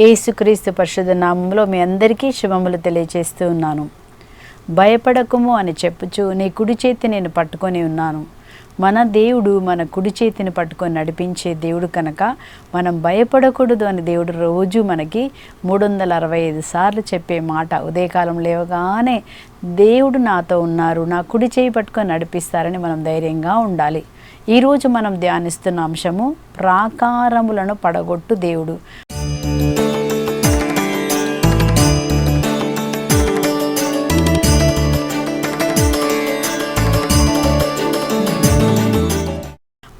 యేసుక్రీస్తు పరిశుద్ధ నామములో మీ అందరికీ శుభములు తెలియజేస్తూ ఉన్నాను. భయపడకుము అని చెప్పుచు నీ కుడి చేతి నేను పట్టుకొని ఉన్నాను. మన దేవుడు మన కుడి చేతిని పట్టుకొని నడిపించే దేవుడు కనుక మనం భయపడకూడదు అని దేవుడు రోజు మనకి 365 సార్లు చెప్పే మాట. ఉదయకాలం లేవగానే దేవుడు నాతో ఉన్నారు, నా కుడి చేయి పట్టుకొని నడిపిస్తారని మనం ధైర్యంగా ఉండాలి. ఈరోజు మనం ధ్యానిస్తున్న అంశము ప్రాకారములను పడగొట్టు దేవుడు.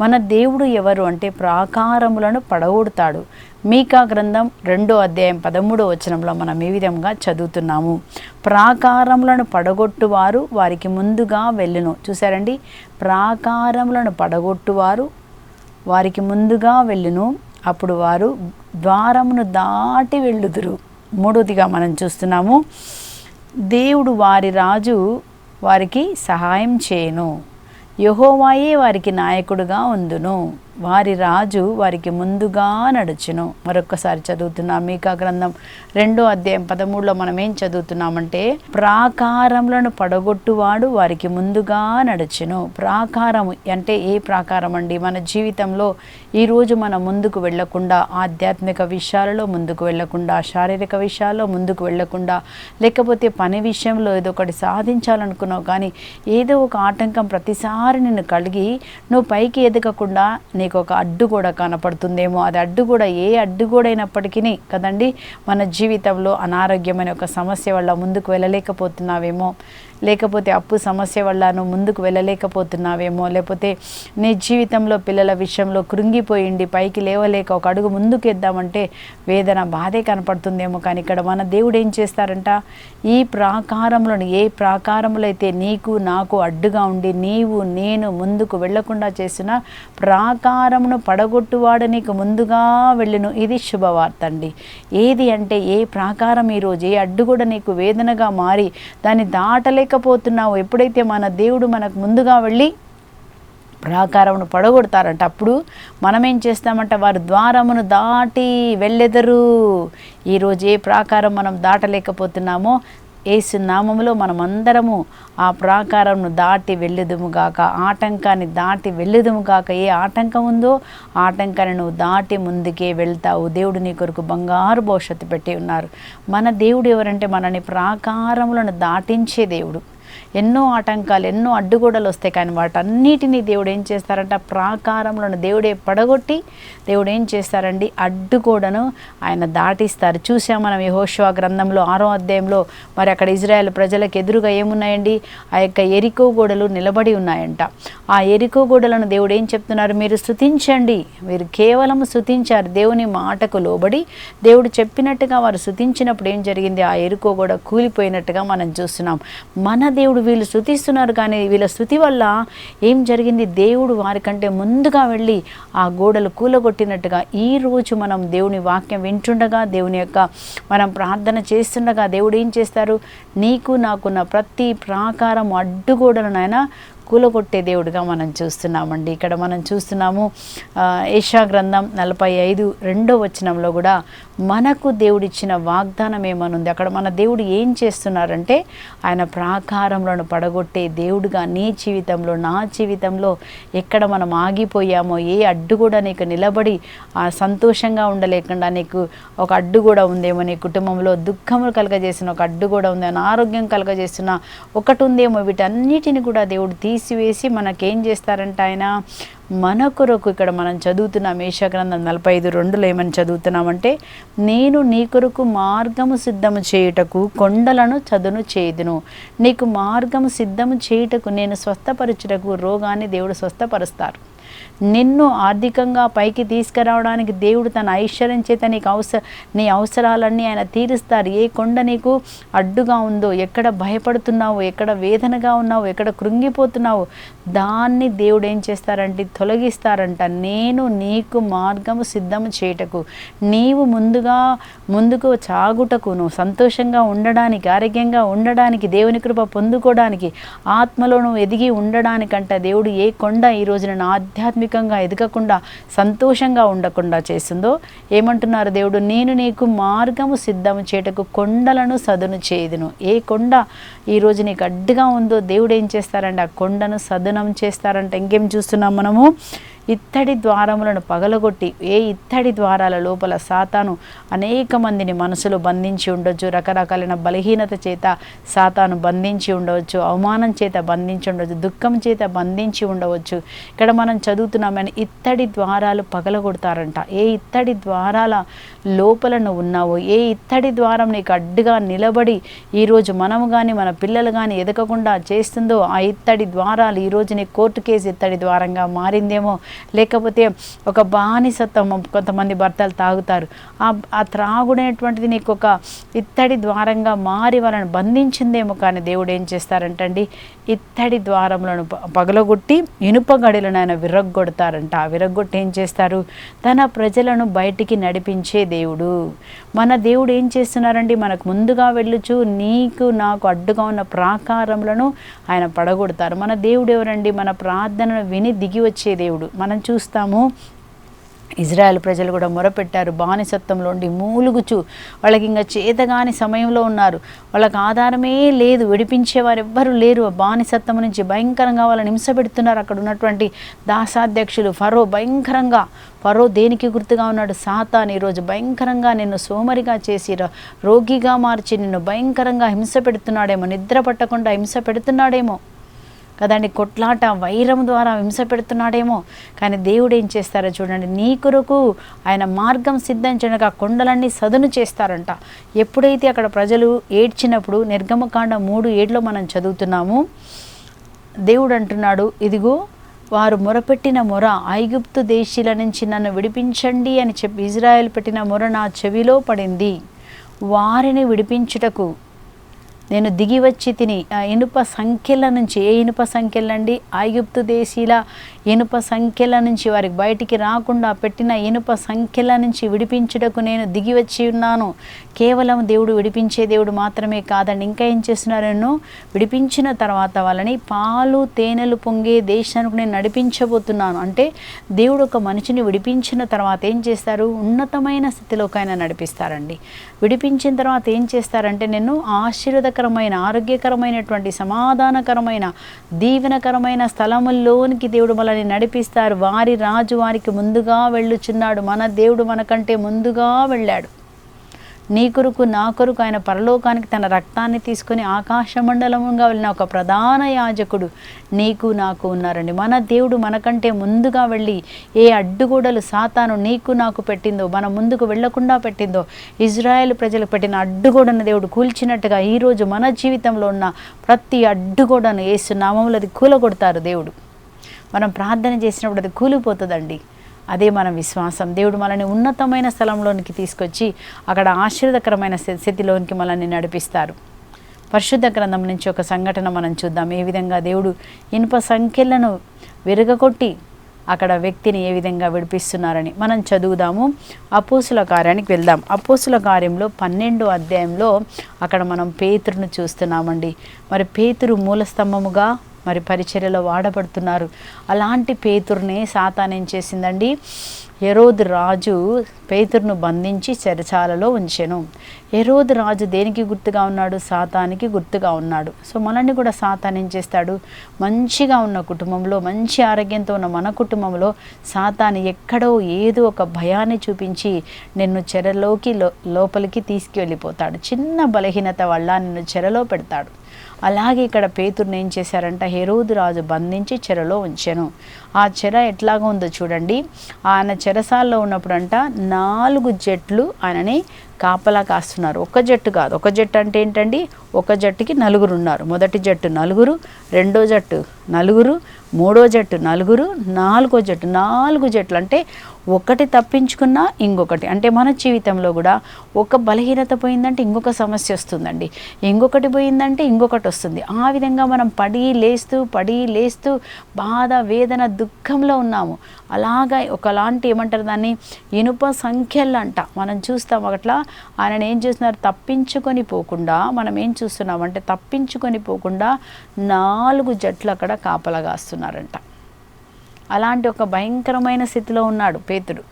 మన దేవుడు ఎవరు అంటే ప్రాకారములను పడగొడతాడు. మీకా గ్రంథం 2వ అధ్యాయం 13వ వచనంలో మనం ఈ విధంగా చదువుతున్నాము. ప్రాకారములను పడగొట్టువారు వారికి ముందుగా వెళ్ళును. చూసారండి, ప్రాకారములను పడగొట్టువారు వారికి ముందుగా వెళ్ళును, అప్పుడు వారు ద్వారమును దాటి వెళ్ళుదురు. మూడవదిగా మనం చూస్తున్నాము, దేవుడు వారి రాజు వారికి సహాయం చేయను, యెహోవాయే వారికి నాయకుడుగా ఉండును, వారి రాజు వారికి ముందుగా నడుచును. మరొక్కసారి చదువుతున్నాం. మీకా గ్రంథం 2వ అధ్యాయం 13లో మనం ఏం చదువుతున్నామంటే, ప్రాకారములను పడగొట్టువాడు వారికి ముందుగా నడుచును. ప్రాకారం అంటే ఏ ప్రాకారం అండి? మన జీవితంలో ఈరోజు మనం ముందుకు వెళ్లకుండా, ఆధ్యాత్మిక విషయాలలో ముందుకు వెళ్లకుండా, శారీరక విషయాల్లో ముందుకు వెళ్లకుండా, లేకపోతే పని విషయంలో ఏదో ఒకటి సాధించాలనుకున్నావు కానీ ఏదో ఒక ఆటంకం ప్రతిసారి నిన్ను కలిగి నువ్వు పైకి ఎదగకుండా నీకు ఒక అడ్డు కూడా కనపడుతుందేమో. అది అడ్డు కూడా ఏ అడ్డు కూడా అయినప్పటికీ కదండి, మన జీవితంలో అనారోగ్యమైన ఒక సమస్య వల్ల ముందుకు వెళ్ళలేకపోతున్నావేమో, లేకపోతే అప్పు సమస్య వల్ల నువ్వు ముందుకు వెళ్ళలేకపోతున్నావేమో, లేకపోతే నీ జీవితంలో పిల్లల విషయంలో కృంగిపోయింది పైకి లేవలేక ఒక అడుగు ముందుకు ఎద్దామంటే వేదన బాధే కనపడుతుందేమో. కానీ ఇక్కడ మన దేవుడు ఏం చేస్తారంట, ఈ ప్రాకారములను, ఏ ప్రాకారములు అయితే నీకు నాకు అడ్డుగా ఉండి నీవు నేను ముందుకు వెళ్లకుండా చేసిన ప్రాకారమును పడగొట్టువాడు నీకు ముందుగా వెళ్ళును. ఇది శుభవార్త అండి. ఏది అంటే ఏ ప్రాకారం ఈరోజు ఏ అడ్డు కూడా నీకు వేదనగా మారి దాన్ని దాటలేకపోతున్నావు, ఎప్పుడైతే మన దేవుడు మనకు ముందుగా వెళ్ళి ప్రాకారమును పడగొడతారంట, అప్పుడు మనం ఏం చేస్తామంట, వారు ద్వారమును దాటి వెళ్ళెదరు. ఈరోజు ఏ ప్రాకారం మనం దాటలేకపోతున్నామో యేసు నామములో మనమందరము ఆ ప్రాకారంను దాటి వెళ్ళుదుముగాక, ఆటంకాన్ని దాటి వెళ్ళుదుముగాక. ఏ ఆటంకం ఉందో ఆటంకాన్ని నువ్వు దాటి ముందుకే వెళ్తావు. దేవుడు నీ కొరకు బంగారు భవిష్యత్తు పెట్టి ఉన్నారు. మన దేవుడు ఎవరంటే మనని ప్రాకారములను దాటించే దేవుడు. ఎన్నో ఆటంకాలు, ఎన్నో అడ్డుగోడలు వస్తాయి, కానీ వాటన్నిటినీ దేవుడు ఏం చేస్తారంట, ప్రాకారములను దేవుడే పడగొట్టి దేవుడు ఏం చేస్తారండి, అడ్డుగోడను ఆయన దాటిస్తారు. చూసాం మనం యెహోషువ గ్రంథంలో 6వ అధ్యాయంలో. మరి అక్కడ ఇజ్రాయెల్ ప్రజలకు ఎదురుగా ఏమున్నాయండి, ఆ యొక్క ఎరికో గోడలు నిలబడి ఉన్నాయంట. ఆ ఎరికో గోడలను దేవుడు ఏం చెప్తున్నారు, మీరు స్తుతించండి. మీరు కేవలం స్తుతించారు, దేవుని మాటకు లోబడి దేవుడు చెప్పినట్టుగా వారు స్తుతించినప్పుడు ఏం జరిగింది, ఆ ఎరికో గోడ కూలిపోయినట్టుగా మనం చూస్తున్నాం. మన దేవుడు వీళ్ళు స్తుతిస్తున్నారు, కానీ వీళ్ళ స్తుతి వల్ల ఏం జరిగింది, దేవుడు వారికంటే ముందుగా వెళ్ళి ఆ గోడలు కూలగొట్టినట్టుగా ఈరోజు మనం దేవుని వాక్యం వింటుండగా, దేవుని యొక్క మనం ప్రార్థన చేస్తుండగా దేవుడు ఏం చేస్తారు, నీకు నాకున్న ప్రతి ప్రాకారం అడ్డుగోడలను ఆయన కూలగొట్టే దేవుడిగా మనం చూస్తున్నామండి. ఇక్కడ మనం చూస్తున్నాము యెషయా గ్రంథం 45:2వ వచనంలో కూడా మనకు దేవుడిచ్చిన వాగ్దానం ఏమనుంది. అక్కడ మన దేవుడు ఏం చేస్తున్నారంటే, ఆయన ప్రాకారములను పడగొట్టే దేవుడుగా నీ జీవితంలో నా జీవితంలో ఎక్కడ మనం ఆగిపోయామో, ఏ అడ్డు కూడా నీకు నిలబడి సంతోషంగా ఉండలేకుండా నీకు ఒక అడ్డు కూడా ఉందేమో, నీ కుటుంబంలో దుఃఖములు కలగజేసిన ఒక అడ్డు కూడా ఉంది, అనారోగ్యం కలగజేస్తున్న ఒకటి ఉందేమో, వీటన్నిటిని కూడా దేవుడు తీసివేసి మనకేం చేస్తారంట, ఆయన మన కొరకు ఇక్కడ మనం చదువుతున్నాం. యెషయా గ్రంథం 45:2లో ఏమని చదువుతున్నామంటే, నేను నీ కొరకు మార్గము సిద్ధము చేయుటకు కొండలను చదును చేయుదును. నీకు మార్గము సిద్ధము చేయుటకు, నేను స్వస్థపరచుటకు రోగాన్ని దేవుడు స్వస్థపరుస్తారు. నిన్ను ఆర్థికంగా పైకి తీసుకురావడానికి దేవుడు తన ఐశ్వర్యం చేత నీ అవసరాలన్నీ ఆయన తీరుస్తారు. ఏ కొండ నీకు అడ్డుగా ఉందో, ఎక్కడ భయపడుతున్నావు, ఎక్కడ వేదనగా ఉన్నావు, ఎక్కడ కృంగిపోతున్నావు, దాన్ని దేవుడు ఏం చేస్తారంటే తొలగిస్తారంట. నేను నీకు మార్గము సిద్ధము చేయుటకు, నీవు ముందుకు సాగుటకు, నువ్వు సంతోషంగా ఉండడానికి, ఆరోగ్యంగా ఉండడానికి, దేవుని కృప పొందుకోవడానికి, ఆత్మలో నువ్వు ఎదిగి ఉండడానికంట దేవుడు ఏ కొండ ఈరోజు నేను ఆధ్యాత్మికంగా ఎదగకుండా సంతోషంగా ఉండకుండా చేస్తుందో ఏమంటున్నారు దేవుడు, నేను నీకు మార్గము సిద్ధము చేయటకు కొండలను సదును చేయుదును. ఏ కొండ ఈరోజు నీకు అడ్డుగా ఉందో దేవుడు ఏం చేస్తారంటే ఆ కొండను సదునం చేస్తారంట. ఇంకేం చూస్తున్నాం మనము, ఇత్తడి ద్వారములను పగలగొట్టి, ఏ ఇత్తడి ద్వారాల లోపల సాతాను అనేక మందిని మనసులో బంధించి ఉండొచ్చు, రకరకాలైన బలహీనత చేత సాతాను బంధించి ఉండవచ్చు, అవమానం చేత బంధించి ఉండవచ్చు, దుఃఖం చేత బంధించి ఉండవచ్చు. ఇక్కడ మనం చదువుతున్నామని ఇత్తడి ద్వారాలు పగలగొడతారంట. ఏ ఇత్తడి ద్వారాల లోపల నువ్వు ఉన్నావో, ఏ ఇత్తడి ద్వారం నీకు అడ్డుగా నిలబడి ఈరోజు మనము కానీ మన పిల్లలు కానీ ఎదగకుండా చేస్తుందో ఆ ఇత్తడి ద్వారాలు ఈరోజు నీ కోర్టు కేసు ఇత్తడి ద్వారంగా మారిందేమో, లేకపోతే ఒక బానిసత్వం, కొంతమంది భర్తలు తాగుతారు, ఆ త్రాగుడైనటువంటిది నీకు ఒక ఇత్తడి ద్వారంగా మారి వాళ్ళని బంధించిందేమో. కానీ దేవుడు ఏం చేస్తారంటండి, ఇత్తడి ద్వారములను పగలగొట్టి ఇనుప గడిలను ఆయన విరగ్గొడతారంట. ఆ విరగ్గొట్టి ఏం చేస్తారు, తన ప్రజలను బయటికి నడిపించే దేవుడు. మన దేవుడు ఏం చేస్తున్నారండి, మనకు ముందుగా వెళ్ళుచు నీకు నాకు అడ్డుగా ఉన్న ప్రాకారములను ఆయన పడగొడతారు. మన దేవుడు ఎవరండి, మన ప్రార్థనను విని దిగి వచ్చే దేవుడు. మనం చూస్తాము ఇజ్రాయెల్ ప్రజలు కూడా మొరపెట్టారు, బానిసత్వంలో ఉండి మూలుగుచు వాళ్ళకి ఇంకా చేతగాని సమయంలో ఉన్నారు, వాళ్ళకి ఆధారమే లేదు, విడిపించేవారు ఎవ్వరూ లేరు. బానిసత్వం నుంచి భయంకరంగా వాళ్ళని హింసపెడుతున్నారు. అక్కడ ఉన్నటువంటి దాసాధ్యక్షులు ఫరో భయంకరంగా, ఫరో దేనికి గుర్తుగా ఉన్నాడు, సాతాను ఈరోజు భయంకరంగా నిన్ను సోమరిగా చేసి రోగిగా మార్చి నిన్ను భయంకరంగా హింస పెడుతున్నాడేమో, నిద్ర పట్టకుండా హింస పెడుతున్నాడేమో కదండి, కొట్లాట వైరం ద్వారా హింస పెడుతున్నాడేమో. కానీ దేవుడు ఏం చేస్తారో చూడండి, నీ కొరకు ఆయన మార్గం సిద్ధించడానికి ఆ కొండలన్నీ సదును చేస్తారంట. ఎప్పుడైతే అక్కడ ప్రజలు ఏడ్చినప్పుడు నిర్గమకాండ 3:7 మనం చదువుతున్నాము, దేవుడు అంటున్నాడు, ఇదిగో వారు మొరపెట్టిన మొర ఐగుప్తు దేశీల నుంచి నన్ను విడిపించండి అని చెప్పి ఇజ్రాయెల్ పెట్టిన మొర నా చెవిలో పడింది. వారిని విడిపించుటకు నేను దిగి వచ్చి తిని ఆ ఇనుప సంఖ్యల నుంచి, ఏ ఇనుప సంఖ్యలండి, ఐగుప్తు దేశీల ఇనుప సంఖ్యల నుంచి, వారికి బయటికి రాకుండా పెట్టిన ఇనుప సంఖ్యల నుంచి విడిపించుటకు నేను దిగి వచ్చి ఉన్నాను. కేవలం దేవుడు విడిపించే దేవుడు మాత్రమే కాదండి, ఇంకా ఏం చేస్తున్నారు, నేను విడిపించిన తర్వాత వాళ్ళని పాలు తేనెలు పొంగే దేశానికి నేను నడిపించబోతున్నాను. అంటే దేవుడు ఒక మనిషిని విడిపించిన తర్వాత ఏం చేస్తారు, ఉన్నతమైన స్థితిలోకి ఆయన నడిపిస్తారండి. విడిపించిన తర్వాత ఏం చేస్తారంటే నేను ఆశీర్వాదకరమైన, ఆరోగ్యకరమైనటువంటి, సమాధానకరమైన, దీవెనకరమైన స్థలముల్లోనికి దేవుడు మనల్ని నడిపిస్తారు. వారి రాజు వారికి ముందుగా వెళ్ళుచున్నాడు. మన దేవుడు మనకంటే ముందుగా వెళ్ళాడు. నీ కొరకు నా కొరకు ఆయన పరలోకానికి తన రక్తాన్ని తీసుకొని ఆకాశమండలంగా వెళ్ళిన ఒక ప్రధాన యాజకుడు నీకు నాకు ఉన్నారండి. మన దేవుడు మనకంటే ముందుగా వెళ్ళి ఏ అడ్డుగోడలు సాతాను నీకు నాకు పెట్టిందో, మన ముందుకు వెళ్లకుండా పెట్టిందో, ఇజ్రాయెల్ ప్రజలు పెట్టిన అడ్డుగోడను దేవుడు కూల్చినట్టుగా ఈరోజు మన జీవితంలో ఉన్న ప్రతి అడ్డుగోడను యేసు నామములో అది కూలగొడతారు దేవుడు. మనం ప్రార్థన చేసినప్పుడు అది కూలిపోతుందండి. అదే మన విశ్వాసం. దేవుడు మనల్ని ఉన్నతమైన స్థలంలోనికి తీసుకొచ్చి అక్కడ ఆశీర్వదకరమైన స్థితిలోనికి మనల్ని నడిపిస్తారు. పరిశుద్ధ గ్రంథం నుంచి ఒక సంఘటన మనం చూద్దాం. ఏ విధంగా దేవుడు ఇనుప సంఖ్యలను విరగకొట్టి అక్కడ వ్యక్తిని ఏ విధంగా విడిపిస్తున్నారని మనం చదువుదాము. అపోస్తుల కార్యానికి వెళ్దాం. అపోస్తుల కార్యంలో 12వ అధ్యాయంలో అక్కడ మనం పేతురును చూస్తున్నామండి. మరి పేతురు మూలస్తంభముగా మరి పరిచర్యలో వాడబడుతున్నారు. అలాంటి పేతురునే సాతాను ఏం చేసిందండి, హెరోదు రాజు పేతురును బంధించి చెరసాలలో ఉంచెను. హెరోదు రాజు దేనికి గుర్తుగా ఉన్నాడు, సాతానికి గుర్తుగా ఉన్నాడు. సో మనల్ని కూడా సాతాను ఏం చేస్తాడు, మంచిగా ఉన్న కుటుంబంలో, మంచి ఆరోగ్యంతో ఉన్న మన కుటుంబంలో సాతాను ఎక్కడో ఏదో ఒక భయాన్ని చూపించి నిన్ను చెరలోకి లోపలికి తీసుకువెళ్ళిపోతాడు. చిన్న బలహీనత వల్ల నిన్ను చెరలో పెడతాడు. అలాగే ఇక్కడ పేతురుని ఏం చేశారంట, హెరోదు రాజు బంధించి చెరలో ఉంచెను. ఆ చెర ఎట్లాగా ఉందో చూడండి. ఆయన చెరసాల్లో ఉన్నప్పుడంట 4 జట్లు ఆయనని కాపలా కాస్తున్నారు. ఒక జట్టు కాదు. ఒక జట్టు అంటే ఏంటండి, ఒక జట్టుకి 4 ఉన్నారు. మొదటి జట్టు 4, రెండో జట్టు 4, మూడో జట్టు 4, నాలుగో జట్టు 4 జట్లు. అంటే ఒకటి తప్పించుకున్నా ఇంకొకటి. అంటే మన జీవితంలో కూడా ఒక బలహీనత పోయిందంటే ఇంకొక సమస్య వస్తుందండి, ఇంకొకటి పోయిందంటే ఇంకొకటి వస్తుంది. ఆ విధంగా మనం పడి లేస్తూ బాధ, వేదన, దుఃఖంలో ఉన్నాము. అలాగా ఒకలాంటి ఏమంటారు దాన్ని, ఇనుప సంఖ్యలంట మనం చూస్తాం. అట్లా ఆయన ఏం చేస్తున్నారు, తప్పించుకొని పోకుండా మనం ఏం చూస్తున్నామంటే తప్పించుకొని పోకుండా 4 జట్లు అక్కడ కాపలాగాస్తున్నారంట. అలాంటి ఒక భయంకరమైన స్థితిలో ఉన్నాడు పేతురు.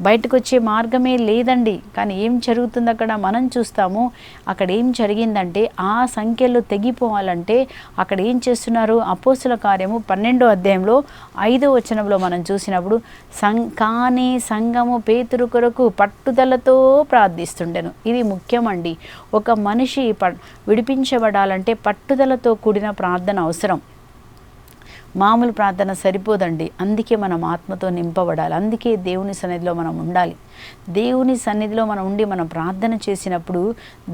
బయటకు వచ్చే మార్గమే లేదండి. కానీ ఏం జరుగుతుంది అక్కడ మనం చూస్తాము. అక్కడ ఏం జరిగిందంటే ఆ సంఖ్యలు తెగిపోవాలంటే అక్కడ ఏం చేస్తున్నారు? అపోస్తుల కార్యము 12వ అధ్యాయంలో 5వ వచనంలో మనం చూసినప్పుడు కానీ సంఘము పేతురు కొరకు పట్టుదలతో ప్రార్థిస్తుండెను. ఇది ముఖ్యమండి. ఒక మనిషి విడిపించబడాలంటే పట్టుదలతో కూడిన ప్రార్థన అవసరం. మామూలు ప్రార్థన సరిపోదండి. అందుకే మనం ఆత్మతో నింపబడాలి. అందుకే దేవుని సన్నిధిలో మనం ఉండాలి. దేవుని సన్నిధిలో మనం ఉండి మనం ప్రార్థన చేసినప్పుడు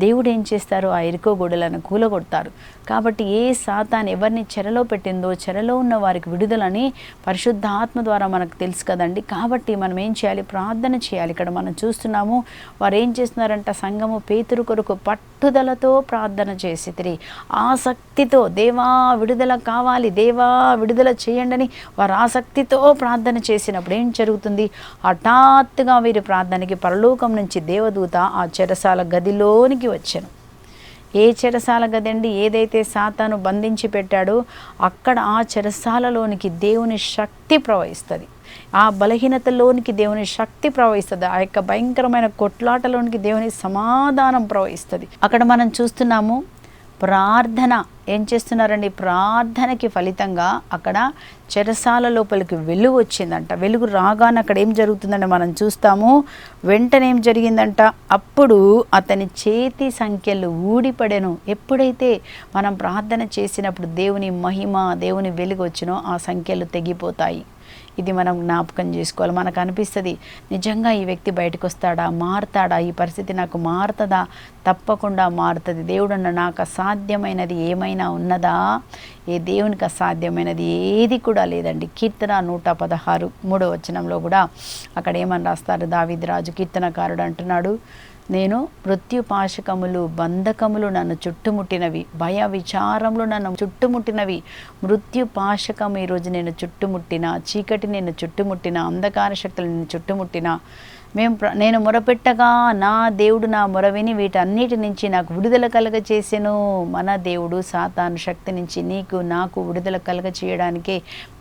దేవుడు ఏం చేస్తారు? ఆ ఇరుకో గోడలను కూలగొడతారు. కాబట్టి ఏ సాతాను ఎవరిని చెరలో పెట్టిందో చెరలో ఉన్న వారికి విడుదలని పరిశుద్ధ ఆత్మ ద్వారా మనకు తెలుసు కదండి. కాబట్టి మనం ఏం చేయాలి? ప్రార్థన చేయాలి. ఇక్కడ మనం చూస్తున్నాము వారు ఏం చేస్తున్నారంట? సంఘము పేతురు కొరకు పట్టుదలతో ప్రార్థన చేసి ఆసక్తితో దేవా విడుదల కావాలి, దేవా విడుదల చేయండి అని వారు ఆసక్తితో ప్రార్థన చేసినప్పుడు ఏం జరుగుతుంది? హఠాత్తుగా వీరి ప్రార్థనకి పరలోకం నుంచి దేవదూత ఆ చెరసాల గదిలోనికి వచ్చాను. ఏ చెరసాల గది అండి? ఏదైతే సాతాను బంధించి పెట్టాడో అక్కడ ఆ చెరసాలలోనికి దేవుని శక్తి ప్రవహిస్తుంది. ఆ బలహీనతలోనికి దేవుని శక్తి ప్రవహిస్తుంది. ఆ యొక్క భయంకరమైన కొట్లాటలోనికి దేవుని సమాధానం ప్రవహిస్తుంది. అక్కడ మనం చూస్తున్నాము ప్రార్థన ఏం చేస్తున్నారండి? ప్రార్థనకి ఫలితంగా అక్కడ చెరసాల లోపలికి వెలుగు వచ్చిందంట. వెలుగు రాగానే అక్కడ ఏం జరుగుతుందంటే మనం చూస్తాము. వెంటనే ఏం జరిగిందంట? అప్పుడు అతని చేతి సంఖ్యలు ఊడిపడెను. ఎప్పుడైతే మనం ప్రార్థన చేసినప్పుడు దేవుని మహిమ, దేవుని వెలుగు వచ్చినో ఆ సంఖ్యలు తెగిపోతాయి. ఇది మనం జ్ఞాపకం చేసుకోవాలి. మనకు అనిపిస్తుంది నిజంగా ఈ వ్యక్తి బయటకు వస్తాడా, మారుతాడా, ఈ పరిస్థితి నాకు మారుతుందా? తప్పకుండా మారుతుంది. దేవుడు అన్న నాకు అసాధ్యమైనది ఏమైనా ఉన్నదా? ఏ దేవునికి అసాధ్యమైనది ఏది కూడా లేదండి. కీర్తన 116 3వ వచనంలో కూడా అక్కడ ఏమని రాస్తారు? దావీదు రాజు కీర్తనకారుడు అంటున్నాడు, నేను మృత్యుపాశకములు బంధకములు నన్ను చుట్టుముట్టినవి, భయ విచారములు నన్ను చుట్టుముట్టినవి. మృత్యుపాశకము ఈరోజు నేను చుట్టుముట్టిన, చీకటి నేను చుట్టుముట్టిన, అంధకార శక్తులు నేను చుట్టుముట్టిన, నేను మొరపెట్టగా నా దేవుడు నా మొర విని వీటన్నిటి నుంచి నాకు విడుదల కలగ చేసెను. మన దేవుడు సాతాను శక్తి నుంచి నీకు నాకు విడుదల కలగ చేయడానికే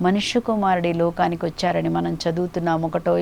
మనుష్య కుమారుడి లోకానికి వచ్చారని మనం చదువుతున్నాం. 1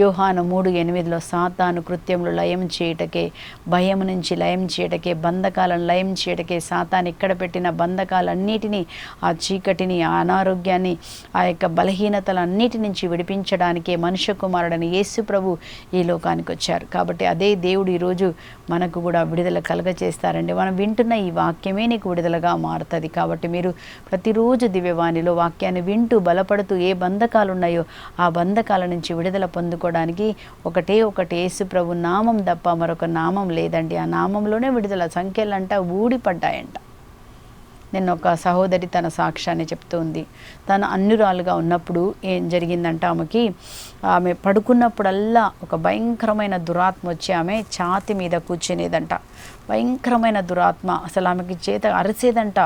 యోహాను 3:8 సాతాను కృత్యములు లయం చేయటకే, భయం నుంచి లయం చేయటకే, బంధకాలను లయం చేయటకే, సాతాను ఇక్కడ పెట్టిన బంధకాలన్నిటినీ, ఆ చీకటిని, ఆ అనారోగ్యాన్ని, ఆ యొక్క బలహీనతలన్నిటి నుంచి విడిపించడానికే మనుష్య కుమారుడని యేసు ప్రభు ఈ లోకానికి వచ్చారు. కాబట్టి అదే దేవుడు ఈరోజు మనకు కూడా విడుదల కలగ చేస్తారండి. మనం వింటున్న ఈ వాక్యమే నీకు విడుదలగా మారుతుంది. కాబట్టి మీరు ప్రతిరోజు దివ్యవాణిలో వాక్యాన్ని వింటూ బలపడుతూ ఏ బంధకాలు ఉన్నాయో ఆ బంధకాల నుంచి విడుదల పొందుకోవడానికి ఒకటే యేసు ప్రభు నామం తప్ప మరొక నామం లేదండి. ఆ నామంలోనే విడుదల. సంఖ్యలంట ఊడిపడ్డాయంట. నిన్న ఒక సహోదరి తన సాక్ష్యాన్ని చెప్తుంది. తను అన్యురాలుగా ఉన్నప్పుడు ఏం జరిగిందంట, ఆమె పడుకున్నప్పుడల్లా ఒక భయంకరమైన దురాత్మ వచ్చి ఆమె ఛాతి మీద కూర్చునేదంట. భయంకరమైన దురాత్మ అసలు ఆమెకి చేత అరిసేదంట.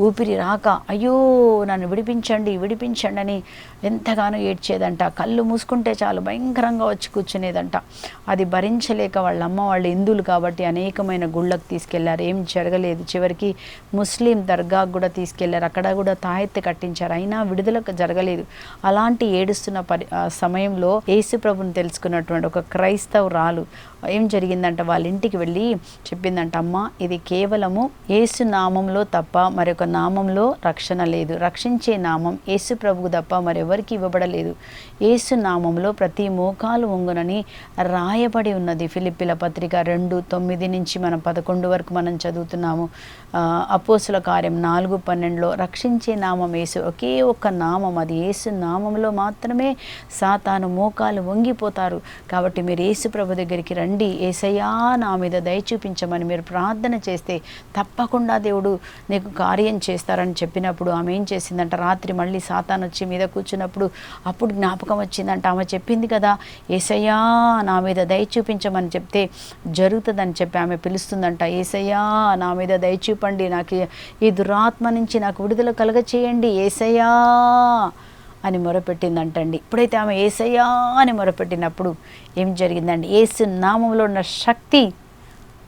ఊపిరి రాక అయ్యో నన్ను విడిపించండి విడిపించండి అని ఎంతగానో ఏడ్చేదంట. కళ్ళు మూసుకుంటే చాలు భయంకరంగా వచ్చి కూర్చునేదంట. అది భరించలేక వాళ్ళ అమ్మ వాళ్ళు హిందువులు కాబట్టి అనేకమైన గుళ్ళకు తీసుకెళ్లారు. ఏం జరగలేదు. చివరికి ముస్లిం దర్గాకు కూడా తీసుకెళ్లారు. అక్కడ కూడా తాయెత్తు కట్టించారు. అయినా విడుదలకు జరగలేదు. అలాంటి ఏడుస్తున్న సమయంలో యేసు ప్రభుని తెలుసుకున్నటువంటి ఒక క్రైస్తవురాలు ఏం జరిగిందంట, వాళ్ళ ఇంటికి వెళ్ళి చెప్పిందంట, అమ్మ ఇది కేవలము యేసు నామంలో తప్ప మరొక నామంలో రక్షణ లేదు. రక్షించే నామం యేసు ప్రభువు తప్ప మరెవరికి ఇవ్వబడలేదు. యేసు నామంలో ప్రతి మోకాలు వంగునని రాయబడి ఉన్నది. ఫిలిప్పీల పత్రిక 2:9 నుంచి మనం 11 వరకు మనం చదువుతున్నాము. అపోస్తుల కార్యం 4:12 రక్షించే నామం యేసు. ఒకే ఒక్క నామం, అది యేసు నామంలో మాత్రమే సాతాను మోకాలు వంగిపోతారు. కాబట్టి మీరు యేసు ప్రభు దగ్గరికి రండి. యేసయ్యా నా మీద దయ చూపించమని మీరు ప్రార్థన చేస్తే తప్పకుండా దేవుడు నీకు కార్యం చేస్తారని చెప్పినప్పుడు ఆమె ఏం చేసిందంట, రాత్రి మళ్ళీ సాతాను వచ్చి మీద కూర్చున్నప్పుడు అప్పుడు జ్ఞాపకం వచ్చిందంట. ఆమె చెప్పింది కదా, యేసయ్యా నా మీద దయ చూపించమని చెప్తే జరుగుతుందని చెప్పి ఆమె పిలుస్తుందంట. యేసయ్యా నా మీద దయ చూపండి, నాకు ఈ దురాత్మ నుంచి నాకు విడుదల కలగ చేయండి యేసయ్యా అని మొరపెట్టిందంటండి. ఇప్పుడైతే ఆమె యేసయ్యా అని మొరపెట్టినప్పుడు ఏం జరిగిందండి, యేసు నామంలో ఉన్న శక్తి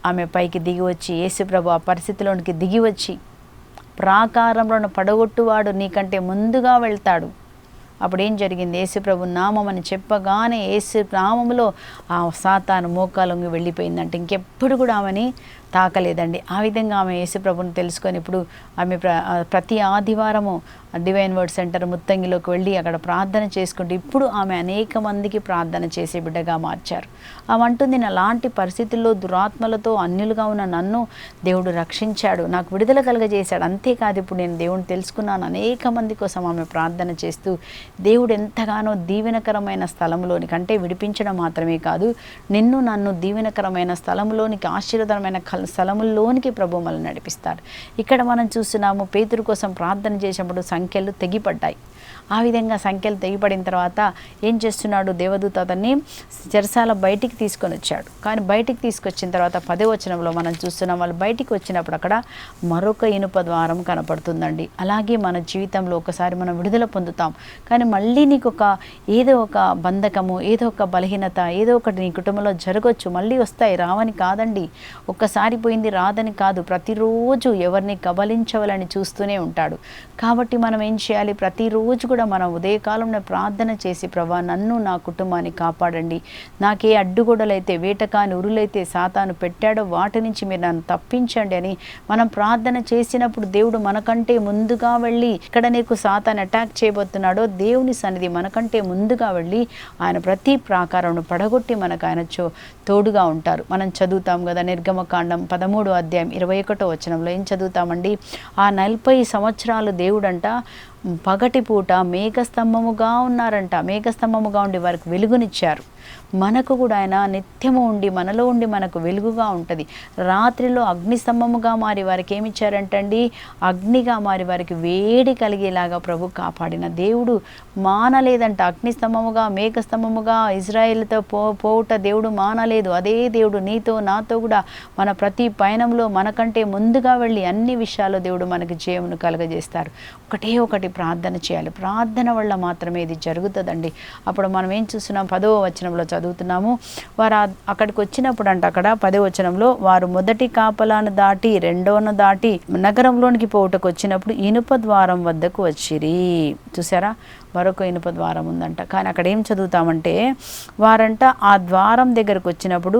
ఆమె పైకి దిగి వచ్చి, యేసు ప్రభు ఆ పరిస్థితిలోనికి దిగి వచ్చి, ప్రాకారంలో పడగొట్టువాడు నీకంటే ముందుగా వెళ్తాడు, అప్పుడు ఏం జరిగింది? యేసుప్రభు నామం అని చెప్పగానే యేసు నామములో ఆ సాతాను మోకాలొంగి వెళ్ళిపోయిందంటే ఇంకెప్పుడు కూడా ఆమెని తాకలేదండి. ఆ విధంగా ఆమె యేసుప్రభుని తెలుసుకొని ఇప్పుడు ఆమె ప్రతి ఆదివారము డివైన్ వర్డ్ సెంటర్ ముత్తంగిలోకి వెళ్ళి అక్కడ ప్రార్థన చేసుకుంటూ ఇప్పుడు ఆమె అనేక మందికి ప్రార్థన చేసే బిడ్డగా మార్చారు. ఆమె అంటుంది, అలాంటి పరిస్థితుల్లో దురాత్మలతో అన్యులుగా ఉన్న నన్ను దేవుడు రక్షించాడు, నాకు విడుదల కలగజేశాడు. అంతేకాదు ఇప్పుడు నేను దేవుని తెలుసుకున్నాను. అనేక మంది కోసం ఆమె ప్రార్థన చేస్తూ దేవుడు ఎంతగానో దీవెనకరమైన స్థలంలోనికి, అంటే విడిపించడం మాత్రమే కాదు, నిన్ను నన్ను దీవెనకరమైన స్థలంలోనికి, ఆశీర్వాదమైన స్థలముల్లోనికి ప్రభు మనల్ని నడిపిస్తారు. ఇక్కడ మనం చూస్తున్నాము, పేతురు కోసం ప్రార్థన చేసినప్పుడు సంఖ్యలు తెగిపడ్డాయి. ఆ విధంగా సంఖ్యలు తెగిపడిన తర్వాత ఏం చేస్తున్నాడు? దేవదూత అతన్ని చెరసాల బయటికి తీసుకొని వచ్చాడు. కానీ బయటికి తీసుకొచ్చిన తర్వాత 10వ వచనంలో మనం చూస్తున్నాం, వాళ్ళు బయటికి వచ్చినప్పుడు అక్కడ మరొక ఇనుప ద్వారం కనపడుతుందండి. అలాగే మన జీవితంలో ఒకసారి మనం విడుదల పొందుతాం, కానీ మళ్ళీ నీకు ఏదో ఒక బంధకము, ఏదో ఒక బలహీనత, ఏదో ఒకటి నీ కుటుంబంలో జరగవచ్చు. మళ్ళీ వస్తాయి, రావని కాదండి. ఒక్కసారి పోయింది రాదని కాదు. ప్రతిరోజు ఎవరిని కబలించవాలని చూస్తూనే ఉంటాడు. కాబట్టి మనం ఏం చేయాలి? ప్రతిరోజు కూడా మనం ఉదయకాలంలో ప్రార్థన చేసి, ప్రభా నన్ను నా కుటుంబాన్ని కాపాడండి, నాకే అడ్డుగోడలైతే, వేటకాని ఉరులైతే సాతాను పెట్టాడో వాటి నుంచి మీరు నన్ను తప్పించండి అని మనం ప్రార్థన చేసినప్పుడు దేవుడు మనకంటే ముందుగా వెళ్ళి, ఇక్కడ నీకు సాతాను అటాక్ చేయబోతున్నాడో దేవుని సన్నిధి మనకంటే ముందుగా వెళ్ళి ఆయన ప్రతి ప్రాకారం పడగొట్టి మనకు ఆయన తోడుగా ఉంటారు. మనం చదువుతాం కదా, నిర్గమకాండం 13వ అధ్యాయం 21వ వచనంలో ఏం చదువుతామండి? ఆ 40 సంవత్సరాలు దేవుడంట పగటిపూట మేఘస్తంభముగా ఉన్నారంట. మేఘస్తంభముగా ఉండి వారికి వెలుగునిచ్చారు. మనకు కూడా ఆయన నిత్యము ఉండి మనలో ఉండి మనకు వెలుగుగా ఉంటుంది. రాత్రిలో అగ్నిస్తంభముగా మారి వారికి ఏమిచ్చారంటండి? అగ్నిగా మారి వారికి వేడి కలిగేలాగా ప్రభు కాపాడిన దేవుడు మానలేదంట. అగ్నిస్తంభముగా మేఘస్తంభముగా ఇజ్రాయేల్తో పోవుట దేవుడు మానలేదు. అదే దేవుడు నీతో నాతో కూడా మన ప్రతి పయనంలో మనకంటే ముందుగా వెళ్ళి అన్ని విషయాల్లో దేవుడు మనకి జయమును కలగజేస్తారు. ఒకటి ప్రార్థన చేయాలి. ప్రార్థన వల్ల మాత్రమే ఇది జరుగుతుందండి. అప్పుడు మనం ఏం చూస్తున్నాం? 10వ వచనంలో చదువుతున్నాము, వారు అక్కడికి వచ్చినప్పుడు అంట, అక్కడ 10వ వచనంలో వారు మొదటి కాపలాను దాటి రెండోను దాటి నగరంలోనికి పోవుటకు వచ్చినప్పుడు ఇనుప ద్వారం వద్దకు వచ్చిరి. చూసారా, మరొక ఇనుప ద్వారం ఉందంట. కానీ అక్కడ ఏం చదువుతామంటే, వారంట ఆ ద్వారం దగ్గరకు వచ్చినప్పుడు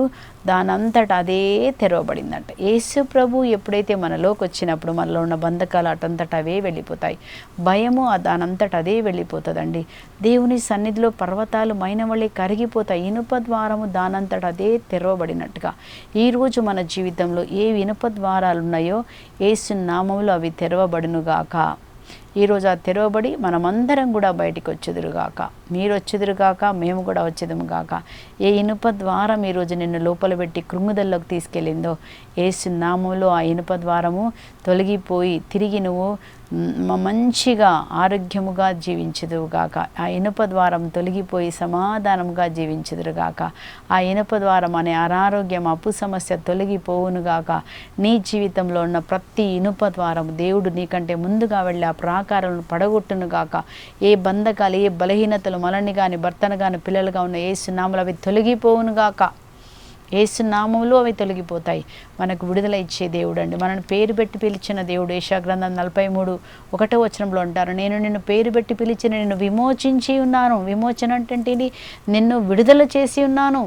దానంతట అదే తెరవబడిందంట. యేసు ప్రభు ఎప్పుడైతే మనలోకి వచ్చినప్పుడు మనలో ఉన్న బంధకాలు అటంతట అవే వెళ్ళిపోతాయి. భయము దానంతట అదే వెళ్ళిపోతుందండి. దేవుని సన్నిధిలో పర్వతాలు మైనవళ్ళి కరిగిపోతాయి. ఇనుప ద్వారము దానంతట అదే తెరవబడినట్టుగా ఈరోజు మన జీవితంలో ఏ ఇనుప ద్వారాలు ఉన్నాయో యేసు నామములో అవి తెరవబడునుగాక. ఈరోజు ఆ తెరవబడి మనమందరం కూడా బయటికి వచ్చేదురుగాక. మీరు వచ్చేదురుగాక, మేము కూడా వచ్చేదము గాక. ఏ ఇనుప ద్వారం ఈరోజు నిన్ను లోపల పెట్టి కృంగుదల్లోకి తీసుకెళ్ళిందో యేసు నామములో ఆ ఇనుప ద్వారము తొలగిపోయి తిరిగి నువ్వు మంచిగా ఆరోగ్యముగా జీవించదువుగాక. ఆ ఇనుప ద్వారం తొలగిపోయి సమాధానముగా జీవించదురుగాక. ఆ ఇనుప ద్వారం అనే అనారోగ్యం, అప్పు సమస్య తొలగిపోవునుగాక. నీ జీవితంలో ఉన్న ప్రతి ఇనుప ద్వారం దేవుడు నీకంటే ముందుగా వెళ్ళి ఆ ప్రాకారాలను పడగొట్టునుగాక. ఏ బంధకాలు, ఏ బలహీనతలు మనల్ని కానీ భర్తను కానీ పిల్లలుగా ఉన్న యేసు నామములో అవి తొలగిపోవునుగాక. యేసు నామములో అవి తొలగిపోతాయి. మనకు విడుదల ఇచ్చే దేవుడు అండి. మనల్ని పేరు పెట్టి పిలిచిన దేవుడు. యెషయా గ్రంథం 43:1వ వచనంలో అంటారు, నేను నిన్ను పేరు పెట్టి పిలిచిన, నిన్ను విమోచించి ఉన్నాను. విమోచన అంటే నిన్ను విడుదల చేసి ఉన్నాను.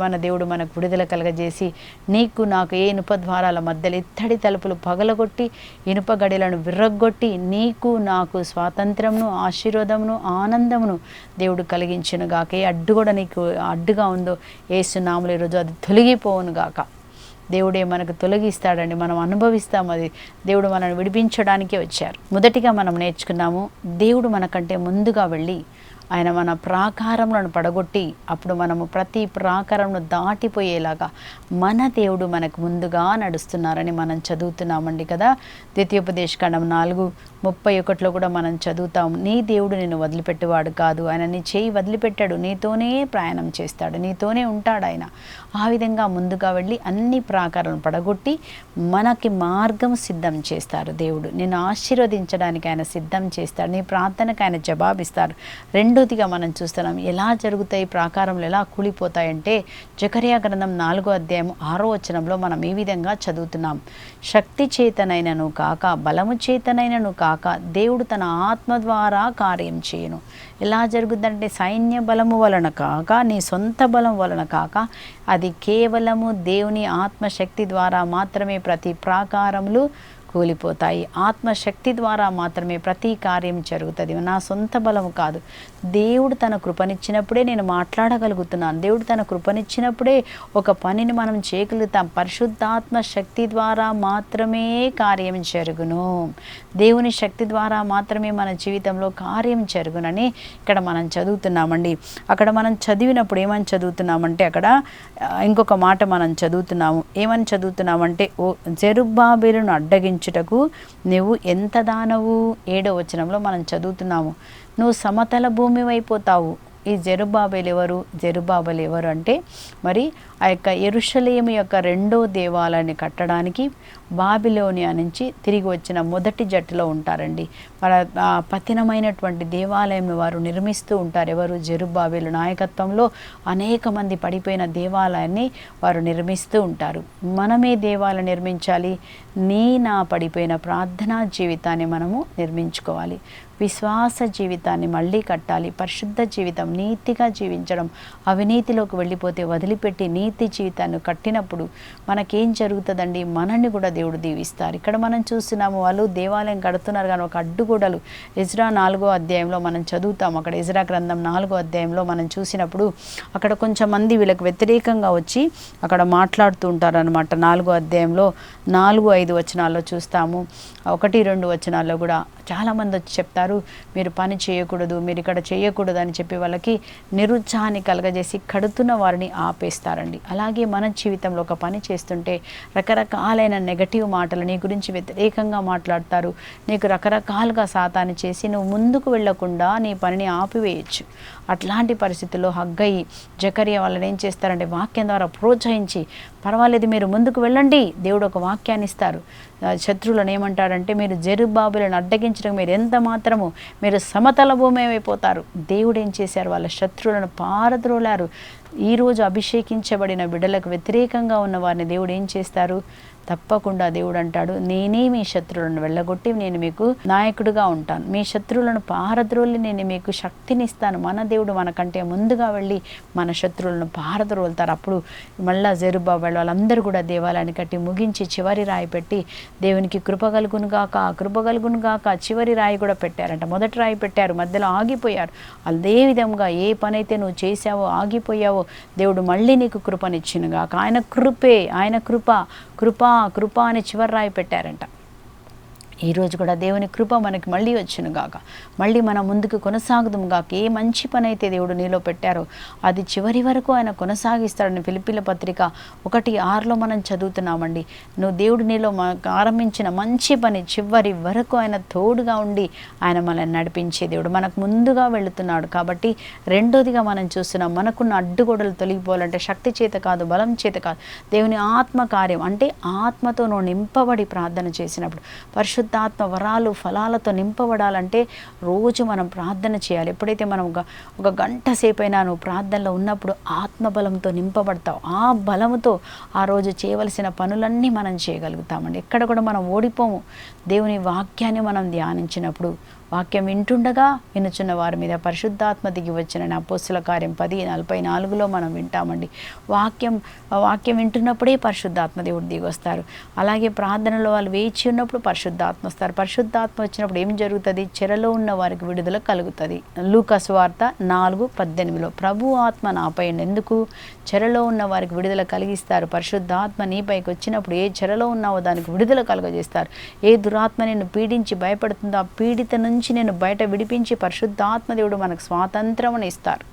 మన దేవుడు మనకు విడుదల కలగజేసి, నీకు నాకు ఏ ఇనుప ద్వారాల మధ్యలో ఇత్తడి తలుపులు పగలగొట్టి ఇనుప గడిలను విర్రగొట్టి నీకు నాకు స్వాతంత్రమును, ఆశీర్వాదమును, ఆనందమును దేవుడు కలిగించునుగాక. ఏ అడ్డు కూడా నీకు అడ్డుగా ఉందో యేసు నామములో ఈరోజు అది తొలగిపోవునుగాక. దేవుడే మనకు తొలగిస్తాడండి. మనం అనుభవిస్తాం. అది దేవుడు మనల్ని విడిపించడానికే వచ్చారు. మొదటిగా మనం నేర్చుకున్నాము, దేవుడు మనకంటే ముందుగా వెళ్ళి ఆయన మన ప్రాకారములను పడగొట్టి అప్పుడు మనము ప్రతి ప్రాకారమును దాటిపోయేలాగా మన దేవుడు మనకు ముందుగా నడుస్తున్నారని మనం చదువుతున్నామండి కదా. ద్వితీయోపదేశకాండం 4:31 కూడా మనం చదువుతాము, నీ దేవుడు నిన్ను వదిలిపెట్టేవాడు కాదు, ఆయన నీ చేయి వదిలిపెట్టాడు, నీతోనే ప్రయాణం చేస్తాడు, నీతోనే ఉంటాడు ఆయన. ఆ విధంగా ముందుగా వెళ్ళి అన్ని ప్రాకారాలను పడగొట్టి మనకి మార్గం సిద్ధం చేస్తారు దేవుడు. నిన్ను ఆశీర్వదించడానికి ఆయన సిద్ధం చేస్తాడు. నీ ప్రార్థనకు ఆయన జవాబిస్తారు. రెండోదిగా మనం చూస్తున్నాం ఎలా జరుగుతాయి, ప్రాకారములు ఎలా కూలిపోతాయంటే జకర్యా గ్రంథం 4వ అధ్యాయం 6వ వచనంలో మనం ఈ విధంగా చదువుతున్నాం. శక్తి చేతనైనను కాక బలము చేతనైనను కాక దేవుడు తన ఆత్మ ద్వారా కార్యం చేయను. ఎలా జరుగుతుందంటే సైన్య బలము వలన కాక, నీ సొంత బలం వలన కాక, అది కేవలము దేవుని ఆత్మశక్తి ద్వారా మాత్రమే ప్రతి ప్రాకారములు కూలిపోతాయి. ఆత్మశక్తి ద్వారా మాత్రమే ప్రతి కార్యం జరుగుతుంది. నా సొంత బలము కాదు. దేవుడు తన కృపనిచ్చినప్పుడే నేను మాట్లాడగలుగుతున్నాను. దేవుడు తన కృపనిచ్చినప్పుడే ఒక పనిని మనం చేయగలుగుతాం. పరిశుద్ధాత్మ శక్తి ద్వారా మాత్రమే కార్యం జరుగును. దేవుని శక్తి ద్వారా మాత్రమే మన జీవితంలో కార్యం జరుగునని ఇక్కడ మనం చదువుతున్నామండి. అక్కడ మనం చదివినప్పుడు ఏమని చదువుతున్నామంటే అక్కడ ఇంకొక మాట మనం చదువుతున్నాము. ఏమని చదువుతున్నామంటే ఓ జెరుబ్బాబెలును అడ్డగించుటకు నువ్వు ఎంత దానవు. 7వ వచనంలో మనం చదువుతున్నాము. నువ్వు సమతల భూమి అయిపోతావు. ఈ జెరుబ్బాబెలు ఎవరు అంటే మరి ఆ యొక్క యెరూషలేము యొక్క రెండో దేవాలయాన్ని కట్టడానికి బాబిలోనియా నుంచి తిరిగి వచ్చిన మొదటి జట్టులో ఉంటారండి. పతనమైనటువంటి దేవాలయంను వారు నిర్మిస్తూ ఉంటారు. ఎవరు? జెరుబ్బాబెలు నాయకత్వంలో అనేక మంది పడిపోయిన దేవాలయాన్ని వారు నిర్మిస్తూ ఉంటారు. మనమే దేవాలయం నిర్మించాలి. నా పడిపోయిన ప్రార్థనా జీవితాన్ని మనము నిర్మించుకోవాలి. విశ్వాస జీవితాన్ని మళ్ళీ కట్టాలి. పరిశుద్ధ జీవితం, నీతిగా జీవించడం. అవినీతిలోకి వెళ్ళిపోతే వదిలిపెట్టి నీతి జీవితాన్ని కట్టినప్పుడు మనకేం జరుగుతుందండి? మనల్ని కూడా దేవుడు దీవిస్తారు. ఇక్కడ మనం చూస్తున్నాము, వాళ్ళు దేవాలయం కడుతున్నారు కానీ ఒక అడ్డుగోడలు. ఎజ్రా 4వ అధ్యాయంలో మనం చదువుతాము. అక్కడ ఎజ్రా గ్రంథం 4వ అధ్యాయంలో మనం చూసినప్పుడు అక్కడ కొంచెం మంది వీళ్ళకి వ్యతిరేకంగా వచ్చి అక్కడ మాట్లాడుతూ ఉంటారు అనమాట. 4వ అధ్యాయంలో 4-5 వచనాల్లో చూస్తాము. 1-2 వచనాల్లో కూడా చాలామంది వచ్చి చెప్తారు, మీరు పని చేయకూడదు, మీరు ఇక్కడ చేయకూడదు అని చెప్పి వాళ్ళకి నిరుత్సాహాన్ని కలగజేసి కడుతున్న వారిని ఆపేస్తారండి. అలాగే మన జీవితంలో ఒక పని చేస్తుంటే రకరకాలైన నెగటివ్ మాటలు నీ గురించి వ్యతిరేకంగా మాట్లాడతారు. నీకు రకరకాలుగా సాతాను చేసి నువ్వు ముందుకు వెళ్లకుండా నీ పనిని ఆపివేయచ్చు. అట్లాంటి పరిస్థితుల్లో హగ్గయి జకర్యా వాళ్ళని ఏం చేస్తారంటే వాక్యం ద్వారా ప్రోత్సహించి, పర్వాలేదు మీరు ముందుకు వెళ్ళండి, దేవుడు ఒక వాక్యాన్ని ఇస్తారు. శత్రువులను ఏమంటాడంటే, మీరు జెరుబ్బాబెలును అడ్డగించడం మీరు ఎంత మాత్రము మీరు సమతల భూమి అయిపోతారు. దేవుడు ఏం చేశారు? వాళ్ళ శత్రువులను పారద్రోలారు. ఈరోజు అభిషేకించబడిన బిడ్డలకు వ్యతిరేకంగా ఉన్న వారిని దేవుడు ఏం చేస్తారు? తప్పకుండా దేవుడు అంటాడు, నేనే మీ శత్రువులను వెళ్ళగొట్టి నేను మీకు నాయకుడిగా ఉంటాను. మీ శత్రువులను పారద్రోలి నేను మీకు శక్తినిస్తాను. మన దేవుడు మనకంటే ముందుగా వెళ్ళి మన శత్రువులను పారద్రోలుతారు. అప్పుడు మళ్ళా జెరుబ్బాబెలు వాళ్ళందరూ కూడా దేవాలయాన్ని కట్టి ముగించి చివరి రాయి పెట్టి దేవునికి కృప కలుగును గాక చివరి రాయి కూడా పెట్టారంట. మొదటి రాయి పెట్టారు, మధ్యలో ఆగిపోయారు. అదే విధంగా ఏ పని అయితే నువ్వు చేసావో ఆగిపోయావో దేవుడు మళ్ళీ నీకు కృపనిచ్చును గాక. ఆయన కృప అని చివరి రాయి పెట్టారంట. ఈరోజు కూడా దేవుని కృప మనకి మళ్ళీ వచ్చును గాక. మళ్ళీ మనం ముందుకు కొనసాగుదాము గాక. ఏ మంచి పని అయితే దేవుడు నీలో పెట్టారో అది చివరి వరకు ఆయన కొనసాగిస్తాడని ఫిలిప్పీల పత్రిక 1:6లో మనం చదువుతున్నామండి. నువ్వు దేవుడు నీలో ఆరంభించిన మంచి పని చివరి వరకు ఆయన తోడుగా ఉండి ఆయన మనల్ని నడిపించే దేవుడు. మనకు ముందుగా వెళుతున్నాడు. కాబట్టి రెండోదిగా మనం చూస్తున్నాం, మనకున్న అడ్డుగోడలు తొలగిపోవాలంటే శక్తి చేత కాదు, బలం చేత కాదు, దేవుని ఆత్మ కార్యం అంటే ఆత్మతో నువ్వు నింపబడి ప్రార్థన చేసినప్పుడు పరిశుద్ధాత్మ వరాలు ఫలాలతో నింపబడాలంటే రోజు మనం ప్రార్థన చేయాలి. ఎప్పుడైతే మనం ఒక గంట సేపైనా నువ్వు ప్రార్థనలో ఉన్నప్పుడు ఆత్మబలంతో నింపబడతావు. ఆ బలముతో ఆ రోజు చేయవలసిన పనులన్నీ మనం చేయగలుగుతామండి. ఎక్కడ కూడా మనం ఓడిపోము. దేవుని వాక్యాన్ని మనం ధ్యానించినప్పుడు వాక్యం వింటుండగా వినుచున్న వారి మీద పరిశుద్ధాత్మ దిగి వచ్చిన అపోస్తుల కార్యం 10:44లో మనం వింటామండి. వాక్యం వింటున్నప్పుడే పరిశుద్ధాత్మ దేవుడు దిగి వస్తారు. అలాగే ప్రార్థనలో వాళ్ళు వేచి ఉన్నప్పుడు పరిశుద్ధాత్మ వస్తారు. పరిశుద్ధాత్మ వచ్చినప్పుడు ఏం జరుగుతుంది? చెరలో ఉన్న వారికి విడుదల కలుగుతుంది. లూకా సువార్త 4:18లో ప్రభు ఆత్మ నాపై ఎందుకు? చెరలో ఉన్న వారికి విడుదల కలిగిస్తారు. పరిశుద్ధాత్మ నీపైకి వచ్చినప్పుడు ఏ చెరలో ఉన్నావో దానికి విడుదల కలుగజేస్తారు. ఏ దురాత్మ నిన్ను పీడించి భయపడుతుందో ఆ పీడిత నుంచి నేను బయట విడిపించి పరిశుద్ధాత్మ దేవుడు మనకు స్వాతంత్రముని ఇస్తారు,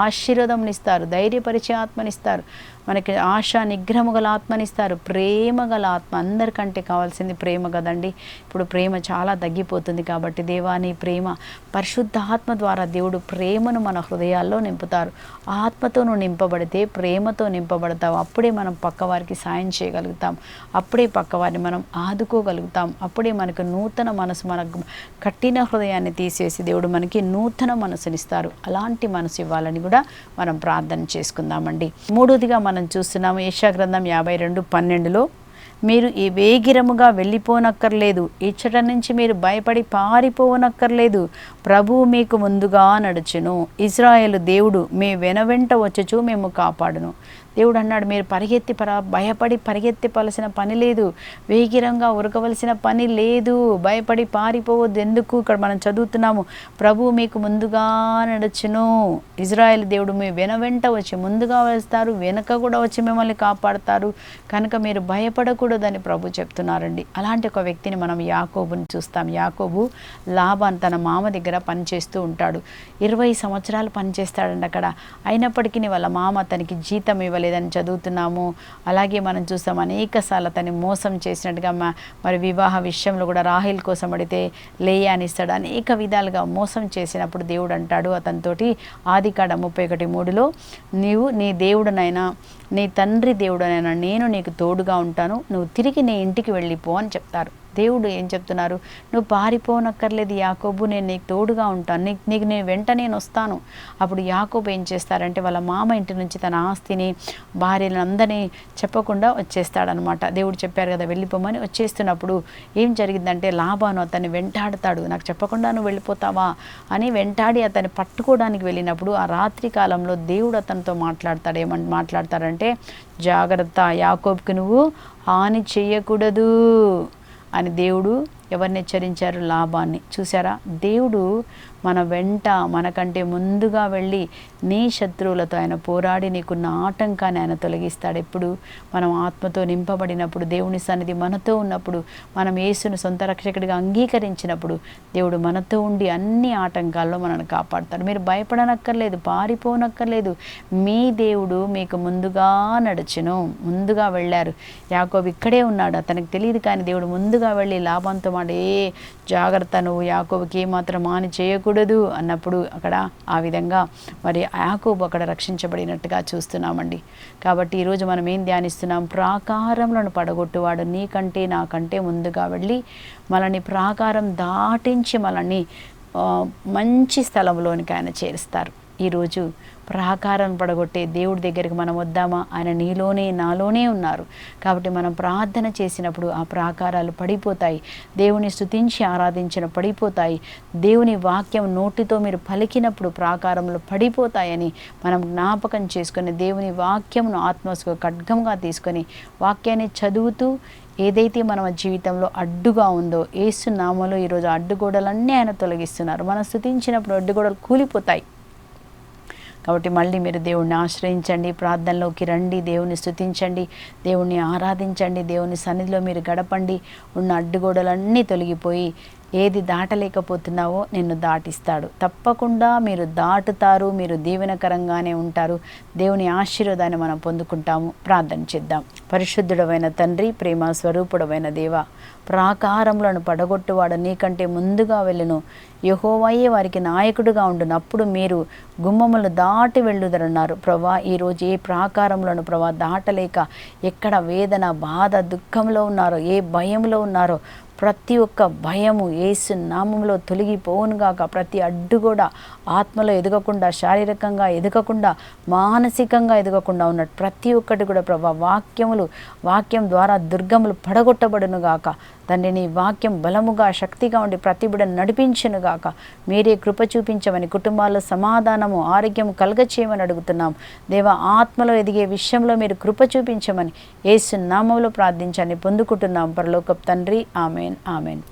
ఆశీర్వాదంని ఇస్తారు, ధైర్యపరిచే ఆత్మనిస్తారు. మనకి ఆశ నిగ్రహము గల ఆత్మనిస్తారు. ప్రేమ గల ఆత్మ, అందరికంటే కావాల్సింది ప్రేమ కదండి. ఇప్పుడు ప్రేమ చాలా తగ్గిపోతుంది. కాబట్టి దేవా నీ ప్రేమ, పరిశుద్ధాత్మ ద్వారా దేవుడు ప్రేమను మన హృదయాల్లో నింపుతారు. ఆత్మతో నువ్వు నింపబడితే ప్రేమతో నింపబడతావు. అప్పుడే మనం పక్కవారికి సాయం చేయగలుగుతాం, అప్పుడే పక్కవారిని మనం ఆదుకోగలుగుతాం, అప్పుడే మనకు నూతన మనసు, మనకు కఠిన హృదయాన్ని తీసేసి దేవుడు మనకి నూతన మనసునిస్తారు. అలాంటి మనసు ఇవ్వాలని కూడా మనం ప్రార్థన చేసుకుందామండి. మూడోదిగా మనం చూస్తున్నాము యెషయా గ్రంథం 52:12లో, మీరు ఈ వేగిరముగా వెళ్ళిపోనక్కర్లేదు, ఇచ్చట నుంచి మీరు భయపడి పారిపోవనక్కర్లేదు, ప్రభువు మీకు ముందుగా నడుచును, ఇశ్రాయేలు దేవుడు మీ వెనువెంట వచ్చుచు మేము కాపాడును. దేవుడు అన్నాడు, మీరు భయపడి పరిగెత్తిపలసిన పని లేదు, వేగిరంగా ఉరకవలసిన పని లేదు, భయపడి పారిపోవద్దు. ఎందుకు? ఇక్కడ మనం చదువుతున్నాము, ప్రభువు మీకు ముందుగా నడుచును, ఇశ్రాయేలు దేవుడు మీ వెనువెంట వచ్చి ముందుగా వస్తారు, వెనుక కూడా వచ్చి మిమ్మల్ని కాపాడతారు, కనుక మీరు భయపడకూడదని ప్రభు చెప్తున్నారండి. అలాంటి ఒక వ్యక్తిని మనం యాకోబుని చూస్తాం. యాకోబు లాబాన్ తన మామ దగ్గర పనిచేస్తూ ఉంటాడు. 20 సంవత్సరాలు పనిచేస్తాడండి అక్కడ. అయినప్పటికీ వాళ్ళ మామ తనకి జీతం ఇవ్వలేదని చదువుతున్నాము. అలాగే మనం చూస్తాం అనేకసార్లు అతన్ని మోసం చేసినట్టుగా, మరి వివాహ విషయంలో కూడా రాహేల్ కోసం అడిగితే లేయాని ఇస్తాడు. అనేక విధాలుగా మోసం చేసినప్పుడు దేవుడు అంటాడు అతనితోటి, ఆదికాండం 31:3లో, నీవు నీ దేవుడనైనా నీ తండ్రి దేవుడనైనా నేను నీకు తోడుగా ఉంటాను, నువ్వు తిరిగి నీ ఇంటికి వెళ్ళిపో అని చెప్తారు. దేవుడు ఏం చెప్తున్నారు? నువ్వు పారిపోనక్కర్లేదు యాకోబు, నేను నీకు తోడుగా ఉంటాను, నీకు నేను వెంట నేను వస్తాను. అప్పుడు యాకోబు ఏం చేస్తారంటే వాళ్ళ మామ ఇంటి నుంచి తన ఆస్తిని, భార్యలను అందరినీ చెప్పకుండా వచ్చేస్తాడనమాట. దేవుడు చెప్పారు కదా వెళ్ళిపోమని. వచ్చేస్తున్నప్పుడు ఏం జరిగిందంటే లాబాను అతన్ని వెంటాడుతాడు. నాకు చెప్పకుండా నువ్వు వెళ్ళిపోతావా అని వెంటాడి అతన్ని పట్టుకోవడానికి వెళ్ళినప్పుడు ఆ రాత్రి కాలంలో దేవుడు అతనితో మాట్లాడతాడు. మాట్లాడతాడంటే, జాగ్రత్త, యాకోబుకి నువ్వు హాని చెయ్యకూడదు అని దేవుడు ఎవరిని హెచ్చరించారు? లాబాన్ని. చూసారా, దేవుడు మన వెంట మనకంటే ముందుగా వెళ్ళి నీ శత్రువులతో ఆయన పోరాడి నీకున్న ఆటంకాన్ని ఆయన తొలగిస్తాడు. ఎప్పుడు? మనం ఆత్మతో నింపబడినప్పుడు, దేవుని సన్నిధి మనతో ఉన్నప్పుడు, మనం యేసును సొంత రక్షకుడిగా అంగీకరించినప్పుడు దేవుడు మనతో ఉండి అన్ని ఆటంకాల్లో మనల్ని కాపాడుతాడు. మీరు భయపడనక్కర్లేదు, పారిపోనక్కర్లేదు, మీ దేవుడు మీకు ముందుగా నడుచును. ముందుగా వెళ్ళారు. యాకోబు ఇక్కడే ఉన్నాడు, అతనికి తెలియదు, కానీ దేవుడు ముందుగా వెళ్ళి లాబాన్తో జాగ్రత్త, నువ్వు యాకోబుకి ఏమాత్రం హాని చేయకూడదు అన్నప్పుడు అక్కడ ఆ విధంగా మరి యాకోబు అక్కడ రక్షించబడినట్టుగా చూస్తున్నామండి. కాబట్టి ఈరోజు మనం ఏం ధ్యానిస్తున్నాం? ప్రాకారములను పడగొట్టువాడు నీకంటే నాకంటే ముందుగా వెళ్ళి మనల్ని ప్రాకారం దాటించి మనల్ని మంచి స్థలంలోనికి ఆయన చేరుస్తారు. ఈరోజు ప్రాకారం పడగొట్టే దేవుడి దగ్గరికి మనం వద్దామా? ఆయన నీలోనే నాలోనే ఉన్నారు. కాబట్టి మనం ప్రార్థన చేసినప్పుడు ఆ ప్రాకారాలు పడిపోతాయి. దేవుని స్తుతించి ఆరాధించిన పడిపోతాయి. దేవుని వాక్యం నోటితో మీరు పలికినప్పుడు ప్రాకారంలో పడిపోతాయని మనం జ్ఞాపకం చేసుకొని దేవుని వాక్యంను ఆత్మస్కు ఖడ్గంగా తీసుకొని వాక్యాన్ని చదువుతూ ఏదైతే మన జీవితంలో అడ్డుగా ఉందో యేసు నామములో ఈరోజు అడ్డుగోడలన్నీ ఆయన తొలగిస్తున్నారు. మనం స్తుతించినప్పుడు అడ్డుగోడలు కూలిపోతాయి. కాబట్టి మళ్ళీ మీరు దేవుణ్ణి ఆశ్రయించండి, ప్రార్థనలోకి రండి, దేవుని స్తుతించండి, దేవుణ్ణి ఆరాధించండి, దేవుని సన్నిధిలో మీరు గడపండి. ఉన్న అడ్డుగోడలన్నీ తొలగిపోయి ఏది దాటలేకపోతున్నావో నిన్ను దాటిస్తాడు. తప్పకుండా మీరు దాటుతారు, మీరు దీవెనకరంగానే ఉంటారు. దేవుని ఆశీర్వాదాన్ని మనం పొందుకుంటాము. ప్రార్థన చేద్దాం. పరిశుద్ధుడవైన తండ్రి, ప్రేమ స్వరూపుడవైన దేవ, ప్రాకారములను పడగొట్టువాడు నీకంటే ముందుగా వెళ్ళును, యెహోవాయే వారికి నాయకుడిగా ఉండును, అప్పుడు మీరు గుమ్మములు దాటి వెళ్ళుదరన్నారు. ప్రభా, ఈరోజు ఏ ప్రాకారములను ప్రభా దాటలేక ఎక్కడ వేదన, బాధ, దుఃఖంలో ఉన్నారో, ఏ భయంలో ఉన్నారో ప్రతి ఒక్క భయము యేసు నామములో తొలగిపోవునుగాక. ప్రతి అడ్డు కూడా ఆత్మలో ఎదగకుండా, శారీరకంగా ఎదగకుండా, మానసికంగా ఎదగకుండా ఉన్నట్టు ప్రతి ఒక్కటి కూడా ప్రభా వాక్యం ద్వారా దుర్గములు పడగొట్టబడునుగాక. తండ్రి, నీ వాక్యం బలముగా శక్తిగా ఉండి ప్రతి బిడ్డను నడిపించునుగాక. మీరే కృప చూపించమని, కుటుంబాల్లో సమాధానము ఆరోగ్యం కలగచేయమని అడుగుతున్నాం. దేవా, ఆత్మలో ఎదిగే విషయంలో మీరు కృప చూపించమని యేసు నామములో ప్రార్థించండి పొందుకుంటున్నాం పరలోకపు తండ్రి. ఆమేన్, ఆమేన్.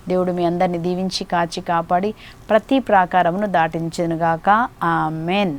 దేవుడు మీ అందరిని దీవించి కాచి కాపాడి ప్రతి ప్రాకారమును దాటించునుగాక. ఆమేన్.